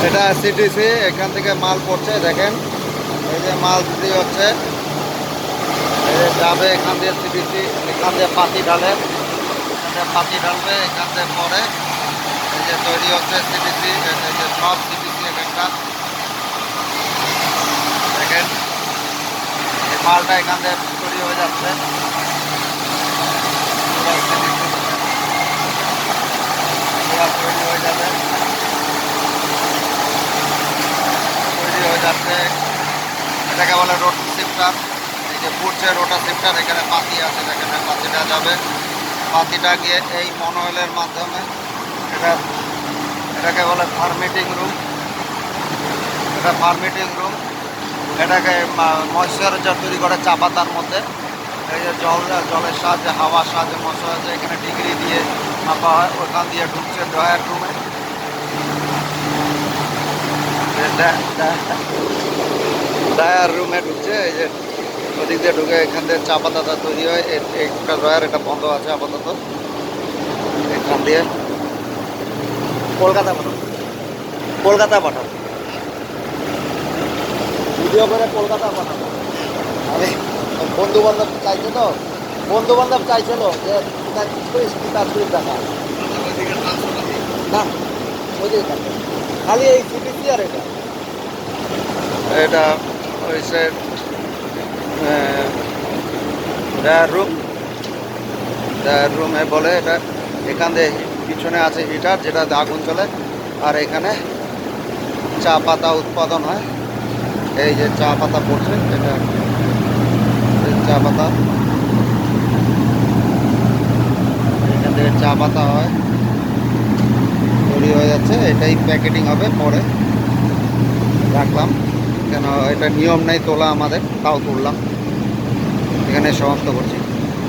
এটা সিটিসি, এখান থেকে মাল পড়ছে দেখেন, এই যে মাল দিতে হচ্ছে, এই যে যাবে এখান দিয়ে সিটিসি, এখান দিয়ে পাতি ঢালে, এখান দিয়ে পাতি ঢালবে, এখান দিয়ে পরে এই যে তৈরি হচ্ছে সিটিসি, এই যে সব সিটিসি একটা দেখেন, এই মালটা এখান দিয়ে তৈরি হয়ে যাচ্ছে, তৈরি হয়ে যাবে, তৈরি হয়ে যাচ্ছে। এটাকে বলে রোটা শিফটার, এই যে ফুটছে রোটা শিফটার, এখানে পাতি আছে, এখানে পাতিটা যাবে, পাতিটা গিয়ে এই মনোয়েলের মাধ্যমে এটা, এটাকে বলে ফার্মেটিং রুম, এটা ফার্মেটিং রুম, এটাকে ময়েশ্চারাইজার তৈরি করে চা পাতার মধ্যে, এই যে জলের সাহায্যে, হাওয়ার সাহায্যে ময়েশ্চারাইজার এখানে ডিগ্রি দিয়ে মাপা হয়, ওখান দিয়ে ঢুকছে ড্রয়ার রুমে, ড্রয়ার রুমে ঢুকছে, এই যে ওদিক দিয়ে ঢুকে এখান থেকে চা পাতাটা তৈরি হয়, একটা ড্রয়ার, এটা বন্ধ আছে আপাতত, এখান দিয়ে কলকাতা পাঠাবো, কলকাতা পাঠাবো, ভিডিও করে কলকাতা পাঠাবো। আমি বন্ধু বান্ধব চাইছে তো, বন্ধু বান্ধব চাইছিল যে তার সুইচ দেখা না, ওইদিকে থাকে খালি এই সিটিসি আর এটা, এটা হয়েছে রুম, রুমে বলে এটা, এখান দিয়ে পিছনে আছে হিটার যেটা আগুন চলে, আর এখানে চা পাতা উৎপাদন হয়, এই যে চা পাতা পড়ছে, এটা চা পাতা, এখান থেকে চা পাতা হয়, তৈরি হয়ে যাচ্ছে, এটাই প্যাকেটিং হবে, পরে রাখলাম, কেন এটা নিয়ম নেই তোলা আমাদের, তাও তুললাম, এখানে সমাপ্ত করছি।